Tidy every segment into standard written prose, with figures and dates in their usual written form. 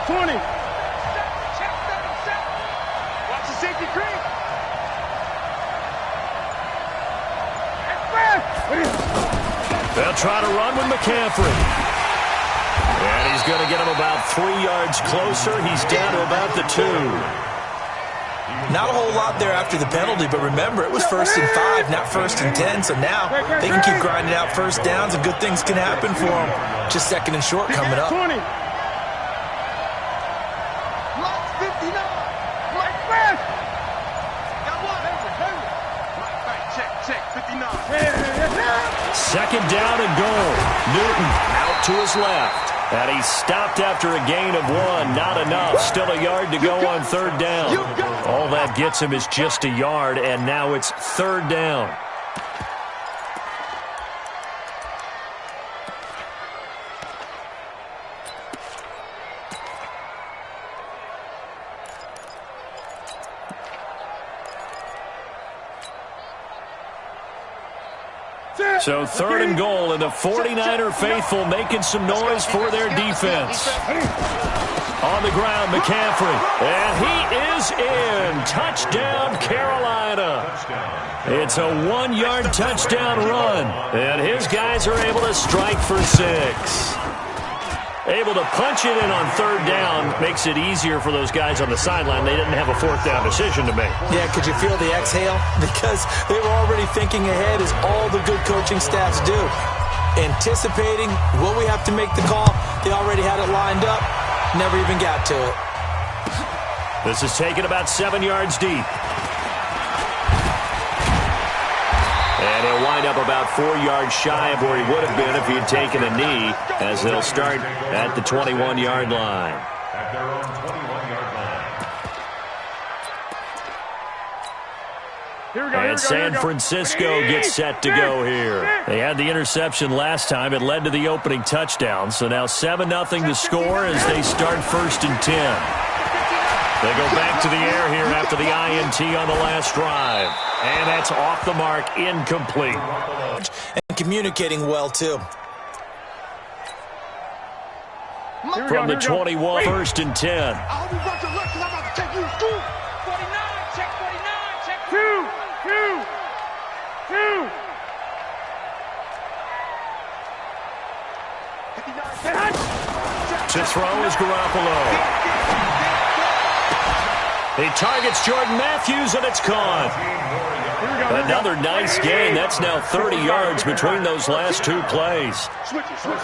20. Watch the safety creep. They'll try to run with McCaffrey. And he's going to get him about 3 yards closer. He's down to about the 2. Not a whole lot there after the penalty, but remember, it was 1st and 5, not 1st and 10. So now they can keep grinding out first downs, and good things can happen for them. Just 2nd and short coming up. 20. Mike 59. Mike Fast. Got one. Right, check. 59. 2nd down and goal. Newton out to his left. And he stopped after a gain of 1. Not enough. Still a yard to go on 3rd down. All that gets him is just a yard, and now it's 3rd down. So 3rd and goal, and the 49er faithful making some noise for their defense. On the ground, McCaffrey. And he is in. Touchdown, Carolina. It's a 1-yard touchdown run. And his guys are able to strike for 6. Able to punch it in on 3rd down makes it easier for those guys on the sideline. They didn't have a 4th down decision to make. Yeah, could you feel the exhale? Because they were already thinking ahead, as all the good coaching staffs do. Anticipating, will we have to make the call? They already had it lined up. Never even got to it. This is taken about 7 yards deep. And he'll wind up about 4 yards shy of where he would have been if he had taken a knee, as they'll start at the 21-yard line. At their own 21-yard line. And San Francisco gets set to go here. They had the interception last time. It led to the opening touchdown. So now 7-0 to score as they start 1st and 10. They go back to the air here after the INT on the last drive. And that's off the mark, incomplete. And communicating well, too. From the 21, 1st and 10. I hope you brought your lunch because I'm about to take you to school. 49, check 49, check 2. To throw is Garoppolo. He targets Jordan Matthews, and it's caught. Another nice gain. That's now 30 yards between those last 2 plays.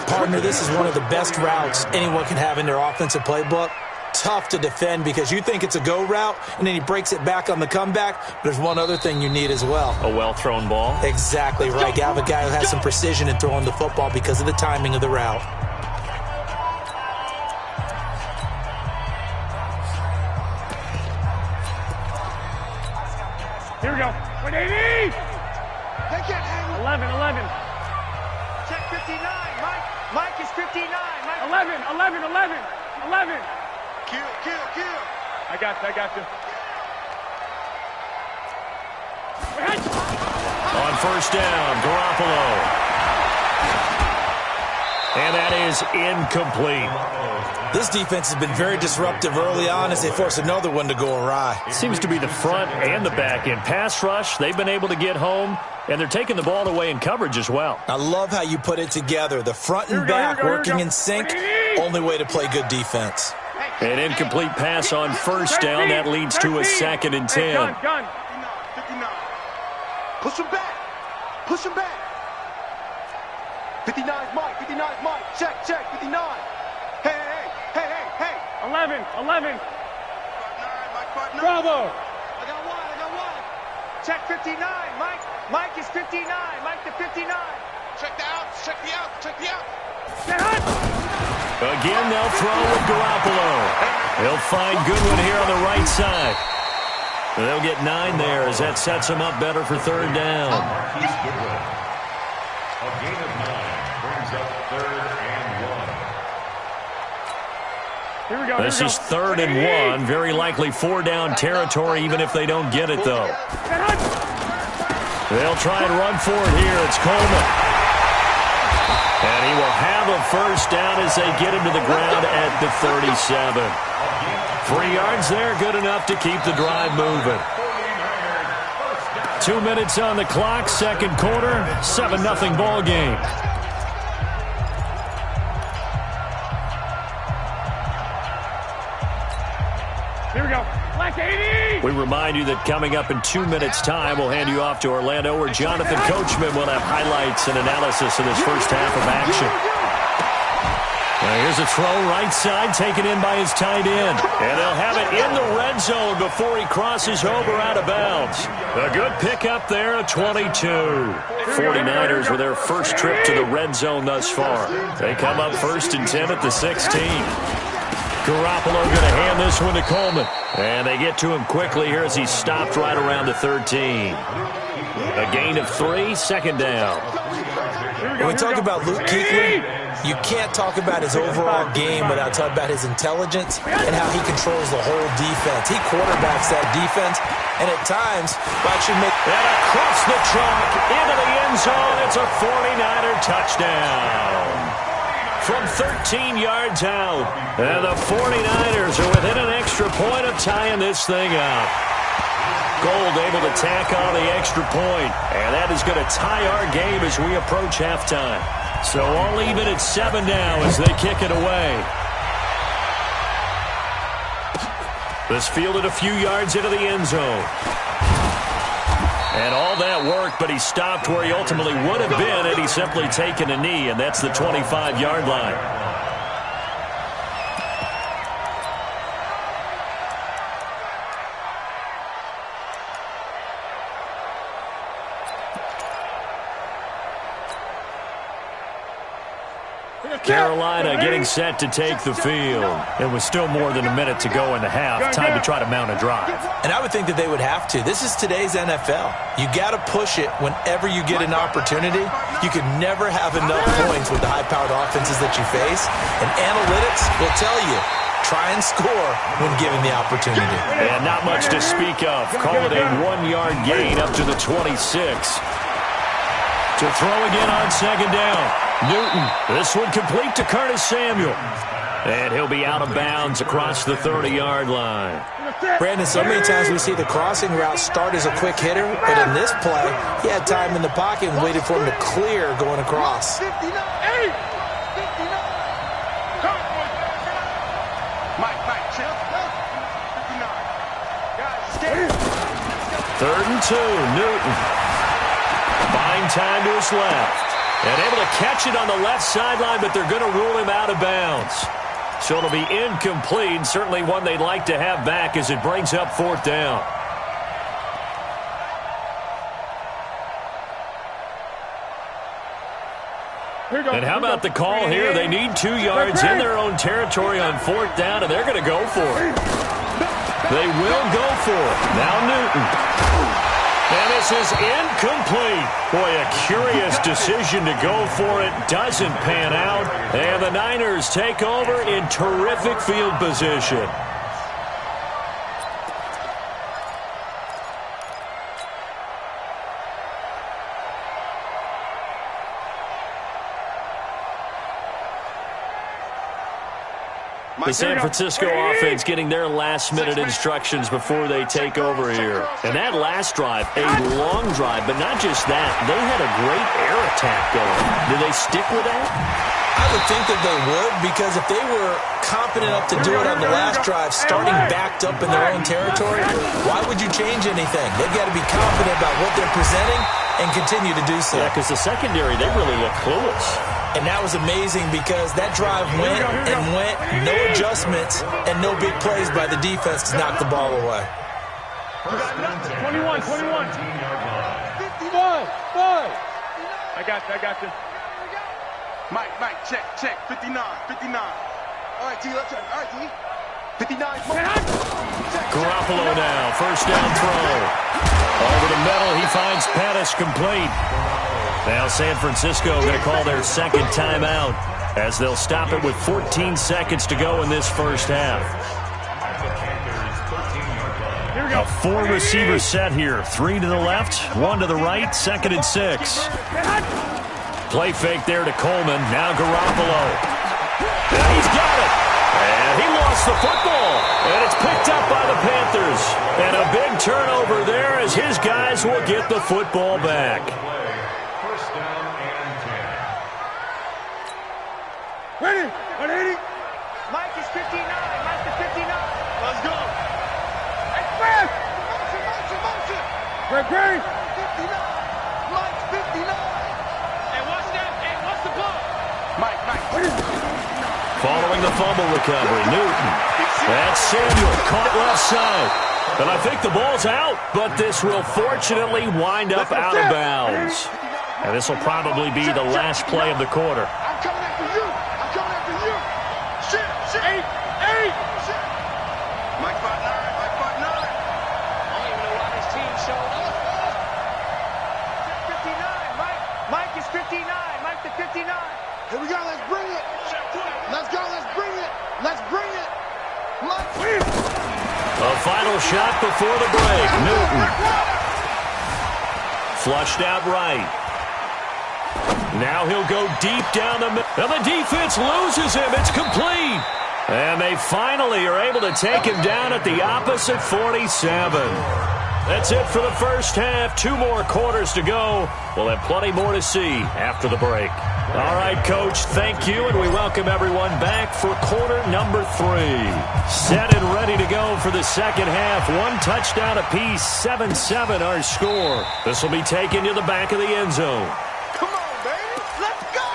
Partner, this is one of the best routes anyone can have in their offensive playbook. Tough to defend because you think it's a go route, and then he breaks it back on the comeback. But there's one other thing you need as well. A well-thrown ball. Exactly right. You have a guy who has some precision in throwing the football because of the timing of the route. Here we go. 180. They can't hang 11. Check 59, Mike. Mike is 59. Mike. 11. Kill. I got you. On 1st down, Garoppolo. And that is incomplete. This defense has been very disruptive early on as they force another one to go awry. It seems to be the front and the back end. Pass rush, they've been able to get home, and they're taking the ball away in coverage as well. I love how you put it together. The front and back working in sync, only way to play good defense. An incomplete pass on 1st down. That leads to a 2nd and 10. Gun. 59. Push him back. 59's Mike. Check. 59. Hey. 11. Mike. Bravo. I got one. Check 59, Mike. Mike is 59. Mike to 59. Check the outs. Again, they'll throw with Garoppolo. He'll find Goodwin here on the right side. They'll get 9 there as that sets them up better for 3rd down. A gain of 9 brings up 3rd and 1. Here we go. This is 3rd and 1. Very likely 4-down territory, even if they don't get it, though. They'll try and run for it here. It's Coleman. And he will have a first down as they get him to the ground at the 37. 3 yards there, good enough to keep the drive moving. 2 minutes on the clock, second quarter, 7-0 ball game. Here we go. Black 80. We remind you that coming up in 2 minutes' time, we'll hand you off to Orlando, where Jonathan Coachman will have highlights and analysis of this first half of action. Now here's a throw right side, taken in by his tight end. And they'll have it in the red zone before he crosses over out of bounds. A good pickup there, a 22. 49ers with their first trip to the red zone thus far. They come up 1st and 10 at the 16. Garoppolo going to hand this one to Coleman. And they get to him quickly here as he's stopped right around the 13. A gain of 3, second down. When we talk about Luke Kuechly, you can't talk about his overall game without talking about his intelligence and how he controls the whole defense. He quarterbacks that defense, and at times, should make... And across the chalk, into the end zone, it's a 49er touchdown. From 13 yards out, and the 49ers are within an extra point of tying this thing up. Gold able to tack on the extra point, and that is going to tie our game as we approach halftime. So all even at 7 now as they kick it away. This fielded a few yards into the end zone. And all that work, but he stopped where he ultimately would have been had he simply taken a knee, and that's the 25-yard line. Carolina getting set to take the field. It was still more than a minute to go in the half. Time to try to mount a drive. And I would think that they would have to. This is today's NFL. You got to push it whenever you get an opportunity. You could never have enough points with the high-powered offenses that you face. And analytics will tell you, try and score when given the opportunity. And not much to speak of. Call it a 1-yard gain up to the 26. To throw again on second down. Newton, this one complete to Curtis Samuel. And he'll be out of bounds across the 30-yard line. Brandon, so many times we see the crossing route start as a quick hitter, but in this play, he had time in the pocket and waited for him to clear going across. 59. Mike, chill. 59. Guys, stay. 3rd and 2, Newton. Buying time to his left. And able to catch it on the left sideline, but they're going to rule him out of bounds. So it'll be incomplete, certainly one they'd like to have back as it brings up 4th down. And how about the call here? They need 2 yards in their own territory on 4th down, and they're going to go for it. They will go for it. Now Newton. And this is incomplete. Boy, a curious decision to go for it. Doesn't pan out. And the Niners take over in terrific field position. The San Francisco offense getting their last-minute instructions before they take over here. And that last drive, a long drive, but not just that. They had a great air attack going. Do they stick with that? I would think that they would, because if they were competent enough to do it on the last drive, starting backed up in their own territory, why would you change anything? They've got to be confident about what they're presenting and continue to do so. Yeah, because the secondary, they really look clueless. And that was amazing because that drive went and went, no adjustments, and no big plays by the defense to knock the ball away. 21. 51. I got you. Mike, check. 59. All right, T, let's try. All right, T. 59. Garoppolo now, first down throw. Over the middle, he finds Pettis complete. Now San Francisco going to call their second timeout as they'll stop it with 14 seconds to go in this first half. Here we go. A 4-receiver set here. 3 to the left, 1 to the right, 2nd and 6. Play fake there to Coleman. Now Garoppolo. And he's got it. And he lost the football. And it's picked up by the Panthers. And a big turnover there as his guys will get the football back. First down and 10. Ready? 180. Mike is 59. Mike to 59. Let's go. Express. Motion. Great, great. 59. Mike's 59. And what's that? And what's the blow? Mike. Following the fumble recovery, Newton. That's Samuel, caught left side. And I think the ball's out, but this will fortunately wind up out of bounds. And this will probably be the last play of the quarter. I'm coming after you. Shit. 8. Mike fought 9. I don't even know why this team showed up. 59. Mike is 59. Mike to 59. Here we go. Let's bring it. Let's bring it. Mike. A final shot before the break. Newton. Flushed out right. Now he'll go deep down the middle. And the defense loses him. It's complete. And they finally are able to take him down at the opposite 47. That's it for the first half. 2 more quarters to go. We'll have plenty more to see after the break. All right, Coach, thank you, and we welcome everyone back for quarter number 3. Set and ready to go for the second half. 1 touchdown apiece, 7-7 our score. This will be taken to the back of the end zone. Come on, baby. Let's go.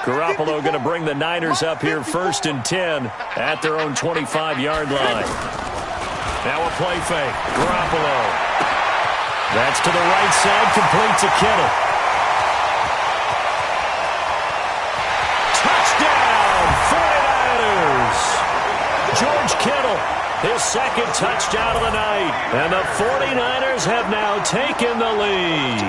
Garoppolo going to bring the Niners up here 1st and 10 at their own 25-yard line. Now a play fake. Garoppolo. That's to the right side, complete to Kittle. Touchdown, 49ers! George Kittle, his 2nd touchdown of the night. And the 49ers have now taken the lead.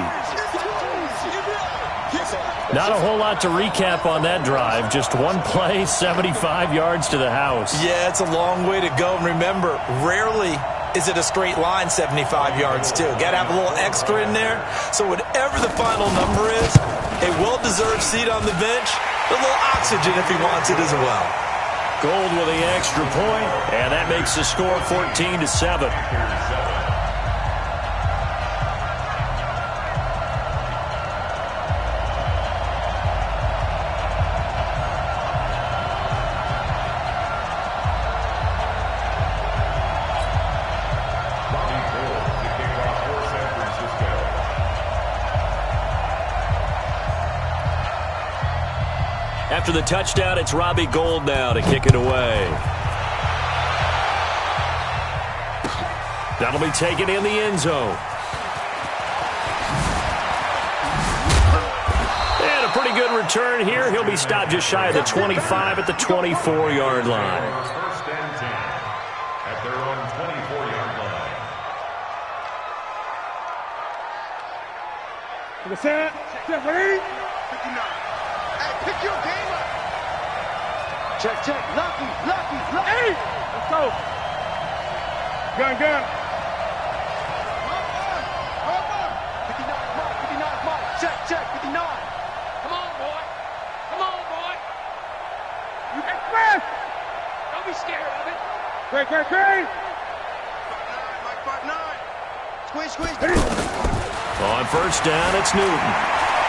Not a whole lot to recap on that drive. Just 1 play, 75 yards to the house. Yeah, it's a long way to go. And remember, rarely is it a straight line 75 yards, too. Got to have a little extra in there. So whatever the final number is, a well-deserved seat on the bench, a little oxygen if he wants it as well. Gold with the extra point, and that makes the score 14-7. After the touchdown, it's Robbie Gould now to kick it away. That'll be taken in the end zone. And a pretty good return here. He'll be stopped just shy of the 25 at the 24-yard line. First and 10 at their own 24-yard line. To the set. Set, ready? 59. Hey, pick your game up. Check. Lucky. Hey! Let's go. Gun. 59, Mike. Check, 59. Come on, boy. Express! Don't be scared of it. Great. Mike, 5-9. Squeeze. On first down, it's Newton.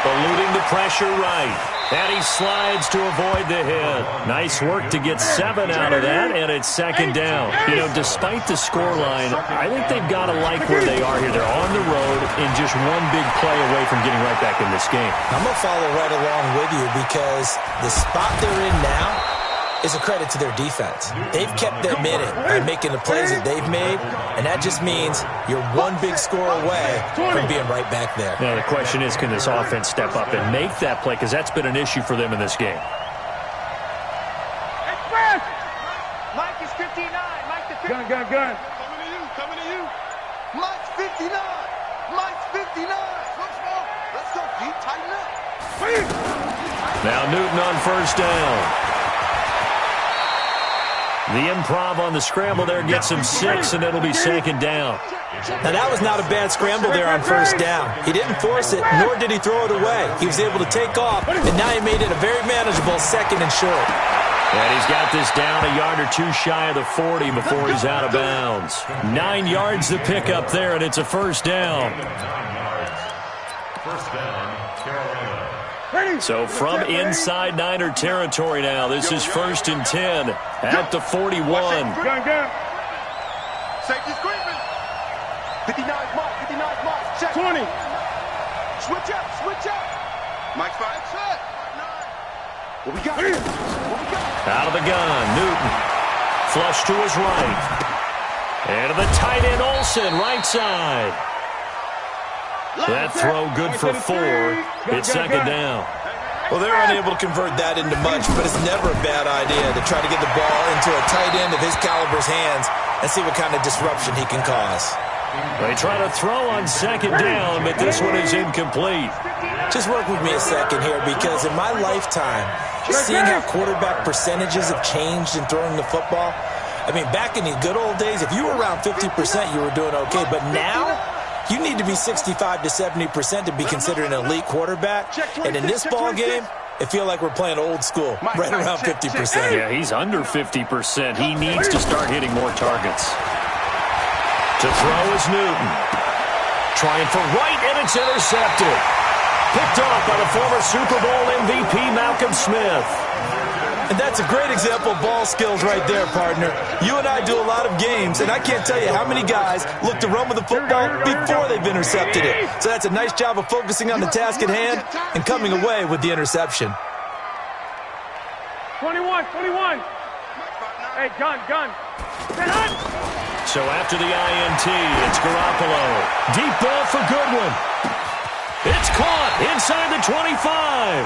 Eluding the pressure right. And he slides to avoid the hit. Nice work to get 7 out of that, and it's 2nd down. You know, despite the scoreline, I think they've got to like where they are here. They're on the road and just 1 big play away from getting right back in this game. I'm going to follow right along with you because the spot they're in now is a credit to their defense. They've kept them in it by making the plays that they've made, and that just means you're 1 big score away from being right back there. Now, the question is, can this offense step up and make that play? Because that's been an issue for them in this game. Express! Mike is 59. Mike to 59. Gun. Coming to you. Mike's 59. Let's go, deep, tighten up. Now Newton on first down. The improv on the scramble there gets him 6, and it'll be second down. Now, that was not a bad scramble there on first down. He didn't force it, nor did he throw it away. He was able to take off, and now he made it a very manageable second and short. And he's got this down a yard or two shy of the 40 before he's out of bounds. 9 yards to pick up there, and it's a first down. 9 yards. First down, Carolina. So from inside Niner territory now, this is 1st and 10 at the 41. Safety's creeping. 59 Mike, 59 Mike. Check. 20. Switch up, switch up. Mike's fine. Set. What we got? What we got? Out of the gun, Newton. Flush to his right. And to the tight end, Olsen, right side. That throw good for 4. It's second down. Well, they're unable to convert that into much, but it's never a bad idea to try to get the ball into a tight end of his caliber's hands and see what kind of disruption he can cause. They try to throw on second down, but this one is incomplete. Just work with me a second here, because in my lifetime, seeing how quarterback percentages have changed in throwing the football, I mean, back in the good old days, if you were around 50%, you were doing okay. But now, you need to be 65 to 70% to be considered an elite quarterback. And in this ball game, it feels like we're playing old school, right around 50%. Yeah, he's under 50%. He needs to start hitting more targets. To throw is Newton. Trying for right, and it's intercepted. Picked off by the former Super Bowl MVP, Malcolm Smith. And that's a great example of ball skills right there, partner. You and I do a lot of games, and I can't tell you how many guys look to run with the football before they've intercepted it. So that's a nice job of focusing on the task at hand and coming away with the interception. 21. Hey, gun. So after the INT, it's Garoppolo. Deep ball for Goodwin. It's caught inside the 25.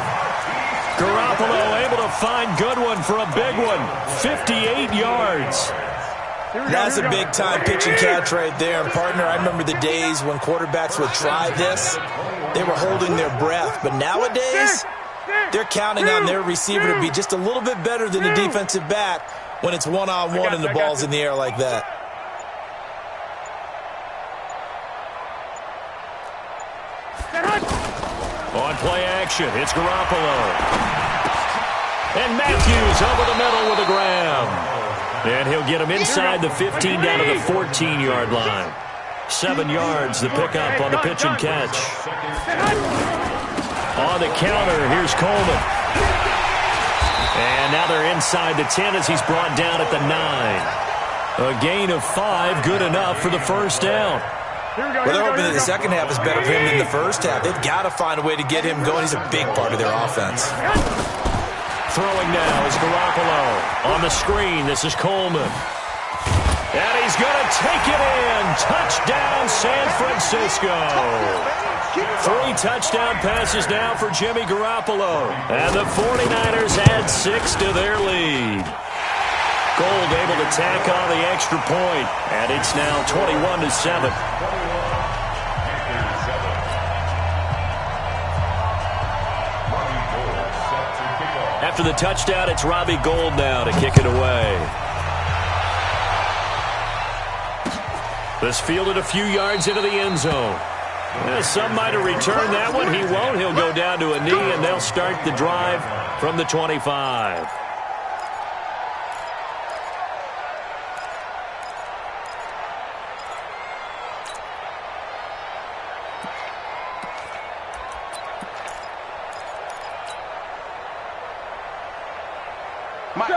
Garoppolo able to find Goodwin for a big one. 58 yards. That's a big-time pitch and catch right there. And, partner, I remember the days when quarterbacks would try this. They were holding their breath. But nowadays, they're counting on their receiver to be just a little bit better than the defensive back when it's one-on-one and the ball's in the air like that. On play action, it's Garoppolo. And Matthews over the middle with a grab. And he'll get him inside the 15 down to the 14-yard line. 7 yards the pickup on the pitch and catch. On the counter, here's Coleman. And now they're inside the 10 as he's brought down at the 9. A gain of 5, good enough for the first down. Well, they're hoping that the second half is better for him than the first half. They've got to find a way to get him going. He's a big part of their offense. Throwing now is Garoppolo. On the screen, this is Coleman. And he's going to take it in. Touchdown, San Francisco. 3 touchdown passes now for Jimmy Garoppolo. And the 49ers add 6 to their lead. Gold able to tack on the extra point, and it's now 21-7. After the touchdown, it's Robbie Gould now to kick it away. This fielded a few yards into the end zone. Some might have returned that one. He won't. He'll go down to a knee, and they'll start the drive from the 25.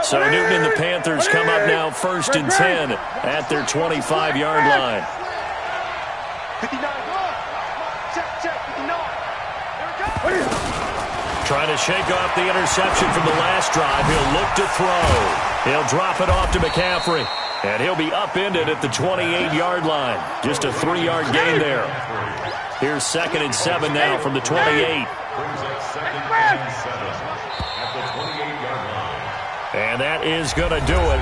So Newton and the Panthers come up now 1st and 10 at their 25-yard line. 59. Check, 59. Trying to shake off the interception from the last drive. He'll look to throw. He'll drop it off to McCaffrey. And he'll be upended at the 28-yard line. Just a 3-yard gain there. Here's 2nd and 7 now from the 28. And that is going to do it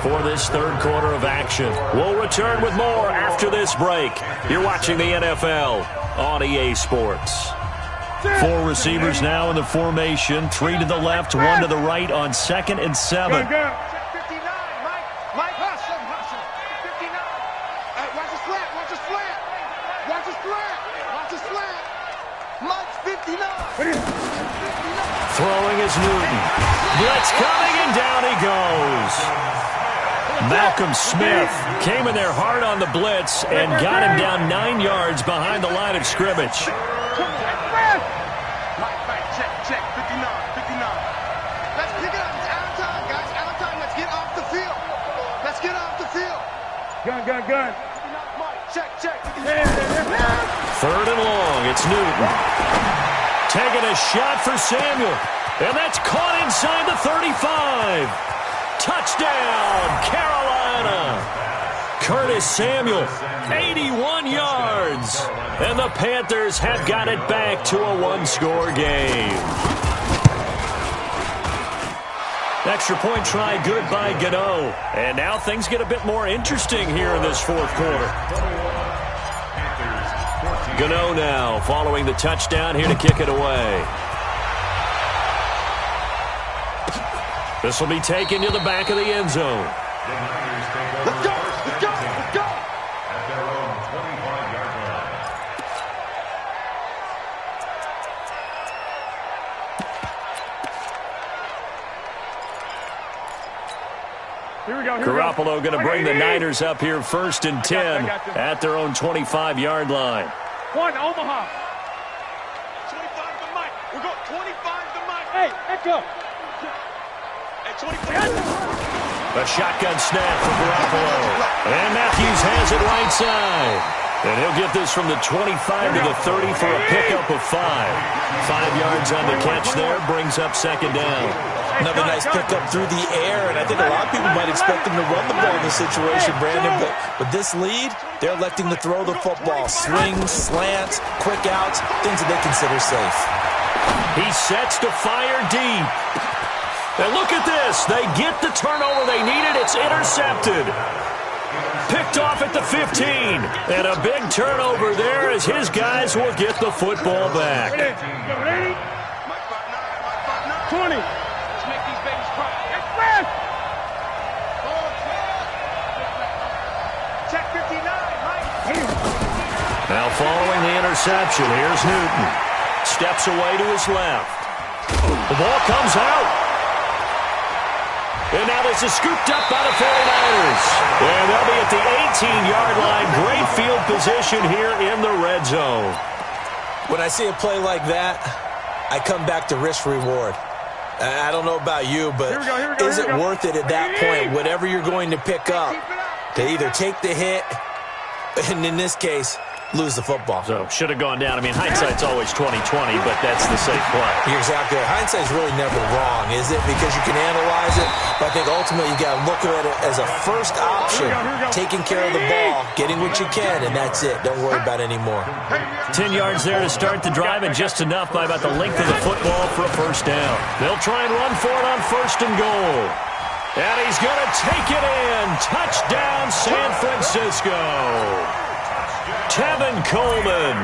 for this third quarter of action. We'll return with more after this break. You're watching the NFL on EA Sports. Four receivers now in the formation. 3 to the left, 1 to the right on 2nd and 7. Gun, gun. 59, Mike, hustle, 59. Hey, watch his flat, watch his flat. Watch his flat, watch his flat. Mike's 59. Throwing is Newton. Blitz coming, and down he goes. Malcolm Smith came in there hard on the blitz and got him down 9 yards behind the line of scrimmage. Mike, check, 59. Let's pick it up. It's out of time, guys. Out of time. Let's get off the field. Let's get off the field. Gun. Mike, check. 3rd and long. It's Newton. Taking a shot for Samuel. And that's caught inside the 35. Touchdown, Carolina. Curtis Samuel, 81 yards. And the Panthers have got it back to a 1-score game. Extra point try good by Gano. And now things get a bit more interesting here in this 4th quarter. Gano now following the touchdown here to kick it away. This will be taken to the back of the end zone. Let's go. At their own 25-yard line. Here we go. Garoppolo going to bring the Niners up here 1st and 10 at their own 25-yard line. 1, Omaha. 25 to Mike. We're going 25 to Mike. Hey, echo. Hey, 25. A shotgun snap for Garoppolo. And Matthews has it right side. And he'll get this from the 25 to the 30 for a pickup of 5. 5 yards on the catch there, brings up 2nd down. Another nice pickup through the air, and I think a lot of people might expect him to run the ball in this situation, Brandon, but with this lead, they're electing to throw the football. Swings, slants, quick outs, things that they consider safe. He sets to fire deep. And look at this. They get the turnover they needed. It's intercepted. Picked off at the 15. And a big turnover there as his guys will get the football back. Ready? 20. Let's make these babies cry. Express. Check 59, Mike. Now following the interception, here's Newton. Steps away to his left. The ball comes out. And now this is scooped up by the 49ers. And they'll be at the 18-yard line. Great field position here in the red zone. When I see a play like that, I come back to risk-reward. I don't know about you, but is it worth it at that point, whatever you're going to pick up, to either take the hit, and in this case, lose the football? So, should have gone down. I mean, hindsight's always 20/20, but that's the safe play. You're exactly right. Hindsight's really never wrong, is it? Because you can analyze it, but I think ultimately you got to look at it as a first option, taking care of the ball, getting what you can, and that's it. Don't worry about it anymore. 10 yards there to start the drive, and just enough by about the length of the football for a 1st down. They'll try and run for it on 1st and goal. And he's going to take it in. Touchdown, San Francisco. Tevin Coleman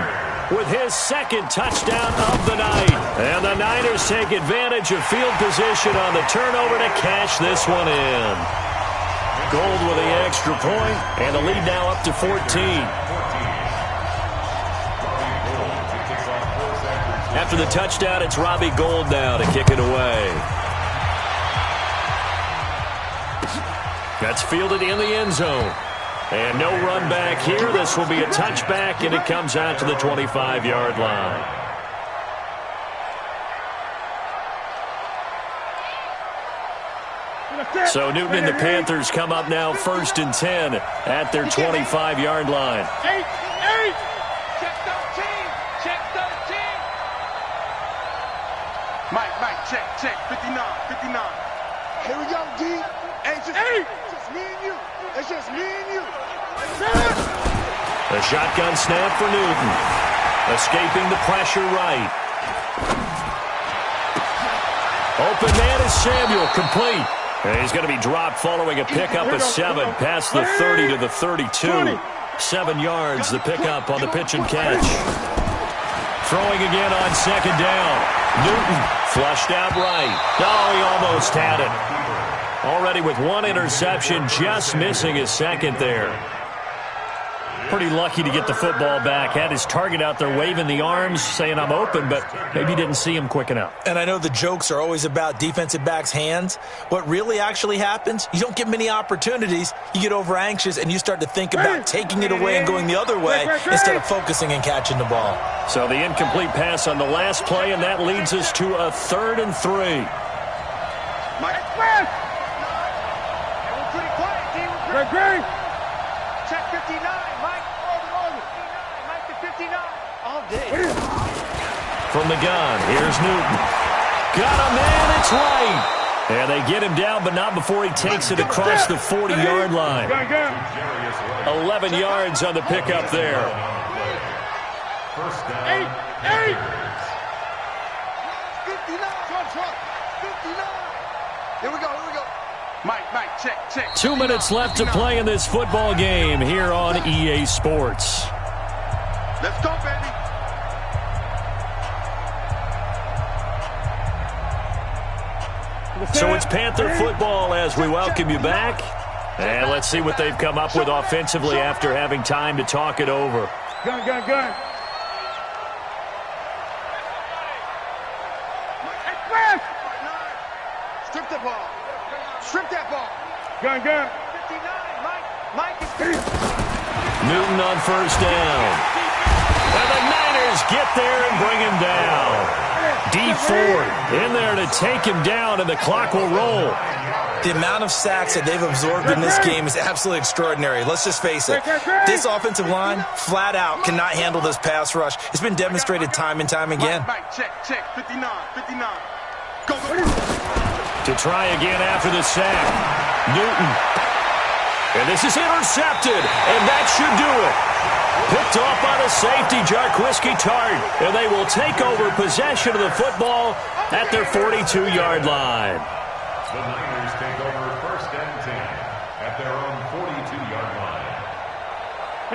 with his 2nd touchdown of the night. And the Niners take advantage of field position on the turnover to cash this one in. Gold with the extra point, and the lead now up to 14. After the touchdown, it's Robbie Gould now to kick it away. That's fielded in the end zone. And no run back here. This will be a touchback, and it comes out to the 25-yard line. So Newton and the Panthers come up now 1st and 10 at their 25-yard line. 8. Check 13. Check 13. Mike, check. 59. Here we go, D. Hey, just me and you. It's just me and you. A shotgun snap for Newton. Escaping the pressure right. Open man is Samuel, complete. And he's going to be dropped following a pickup of 7 past the 30 to the 32. 7 yards, the pickup on the pitch and catch. throwing again on second down. Newton flushed out right. Oh, he almost had it. Already with one interception, just missing his second there. Pretty lucky to get the football back. Had his target out there waving the arms, saying I'm open, but maybe didn't see him quick enough. And I know the jokes are always about defensive backs' hands. What really actually happens, you don't get many opportunities. You get over anxious, and you start to think about taking it away and going the other way instead of focusing and catching the ball. So the incomplete pass on the last play, and that leads us to a 3rd and 3. Mike. We're pretty quiet, team. We're pretty quiet. Check 59, Mike. Mike to 59. All day. From the gun, here's Newton. Got him, and it's right. And they get him down, but not before he takes it across the 40-yard line. 11 yards on the pickup there. First down. 8. 59. 59. Here we go. Mike, check. 2 minutes left to play in this football game here on EA Sports. Let's go, baby. So it's Panther football as we welcome you back. And let's see what they've come up with offensively after having time to talk it over. Gun. Strip that ball. Gun. 59, Mike is Newton on first down. And the Niners get there and bring him down. D Ford in there to take him down, and the clock will roll. The amount of sacks that they've absorbed in this game is absolutely extraordinary. Let's just face it. This offensive line, flat out, cannot handle this pass rush. It's been demonstrated time and time again. Mike, check. 59. Go. To try again after the sack. Newton. And this is intercepted, and that should do it. Picked off by the safety, Jarquiski Tart, and they will take over possession of the football at their 42-yard line. The Niners take over 1st and 10 at their own 42-yard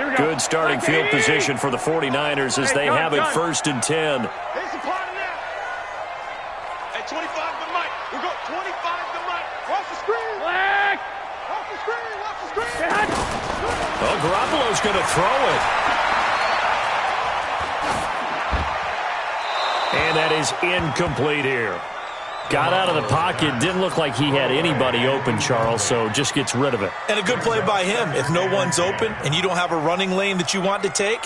line. Good starting field position for the 49ers as they have it 1st and 10. Here's the party now. At 25 to Mike. We go 25 to Mike. Watch the screen. Watch the screen. Oh, Garoppolo's going to throw it. And that is incomplete here. Got out of the pocket. Didn't look like he had anybody open, Charles, so just gets rid of it. And a good play by him. If no one's open and you don't have a running lane that you want to take,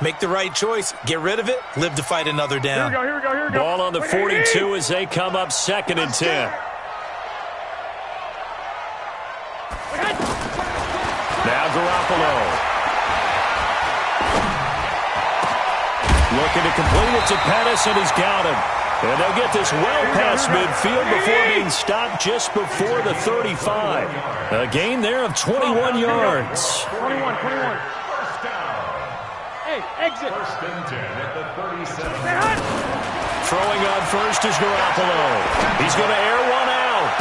make the right choice. Get rid of it. Live to fight another down. Here we go. Ball on the 42 as they come up 2nd and 10. Now Garoppolo. Looking to complete it to Pettis, and he's got him. And they'll get this well past midfield before being stopped just before the 35. A gain there of 21 yards. 21. First down. Hey, exit. 1st and 10 at the 37. Throwing on first is Garoppolo. He's going to air one out.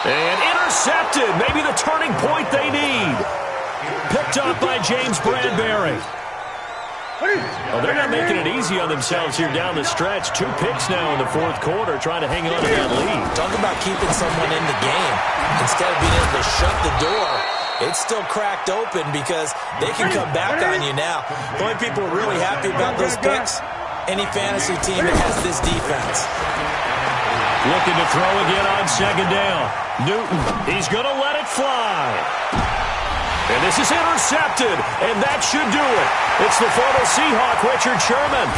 And intercepted. Maybe the turning point they need. Picked up by James Bradbury. Oh, they're not making it easy on themselves here down the stretch. 2 picks now in the 4th quarter, trying to hang on to that lead. Talk about keeping someone in the game. Instead of being able to shut the door, it's still cracked open because they can come back on you now. The only people really happy about those picks, any fantasy team that has this defense. Looking to throw again on 2nd down. Newton, he's going to let it fly. And this is intercepted, and that should do it. It's the former Seahawk, Richard Sherman.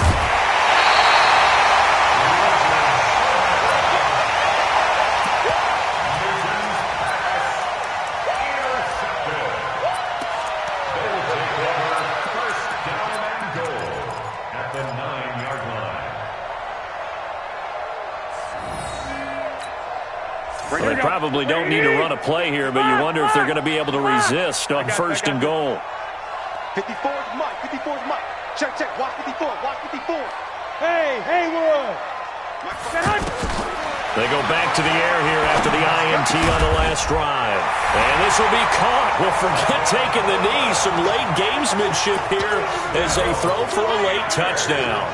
Well, they probably don't need to run a play here, but you wonder if they're going to be able to resist on 1st and goal. 54's Mike. 54's Mike. Check. Watch 54. Hey, Haywood. They go back to the air here after the INT on the last drive. And this will be caught. Well, forget taking the knee. Some late gamesmanship here as they throw for a late touchdown.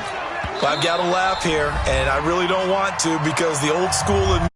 I've got to laugh here, and I really don't want to because the old school in